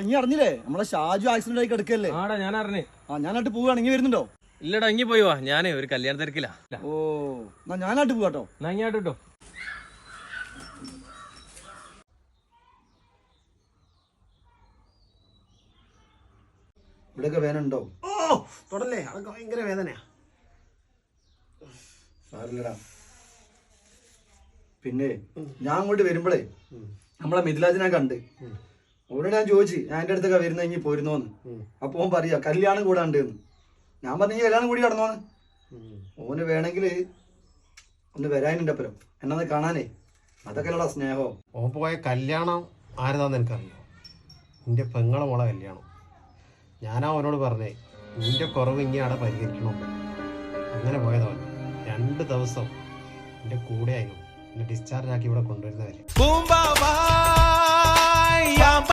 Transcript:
ഇനി അറിഞ്ഞില്ലേ നമ്മളെ ഷാജു ആക്സിഡന്റ് ആയി കിടക്കല്ലേ? ആടാ ഞാൻ അറിഞ്ഞേ. ഞാനായിട്ട് പോവുകയാണ്. ഇനി വരുന്നുണ്ടോ? ഇല്ലടാ ഇങ്ങി പോയി വാ, ഞാനേ ഒരു കല്യാണ തിരക്കില്ല. ഓ എന്നാ ഞാനായിട്ട് പോവാട്ടോ. എന്നാ ഇങ്ങോട്ട് കേട്ടോ. ഇവിടെയൊക്കെ വേനുണ്ടോ? ഓ തൊടല്ലേ, അതൊക്കെ ഭയങ്കര വേദനയാ. സാരില്ലടാ. പിന്നെ ഞാൻ അങ്ങോട്ട് വരുമ്പോഴേ നമ്മളെ മിഥിലാജ് ഞാൻ കണ്ട്. ഓരോട് ഞാൻ ചോദിച്ചു ഞാൻ എൻ്റെ അടുത്തൊക്കെ വരുന്ന ഇനി പോരുന്നോന്ന്. അപ്പൊ ഓൻ പറയാ കല്യാണം കൂടാണ്ട് എന്ന്. ഞാൻ പറഞ്ഞു കല്യാണം കൂടി കടന്നോന്ന്. ഓന് വേണമെങ്കിൽ ഒന്ന് വരാനുണ്ട് അപ്പുറം എന്നത് കാണാനേ. അതൊക്കെ അല്ലടാ സ്നേഹം. ഓൻ പോയ കല്യാണം ആരതാന്ന് എനിക്കറിയോ? നിന്റെ പെങ്ങളെ മോളെ കല്യാണം. ഞാനാ അവനോട് പറഞ്ഞേ നിന്റെ കുറവ് ഇനി അവിടെ പരിഹരിക്കണം. അങ്ങനെ പോയതവൻ 2 ദിവസം എൻ്റെ കൂടെ ആയിരുന്നു എന്നെ ഡിസ്ചാർജ് ആക്കി ഇവിടെ കൊണ്ടുവരുന്നവരെ.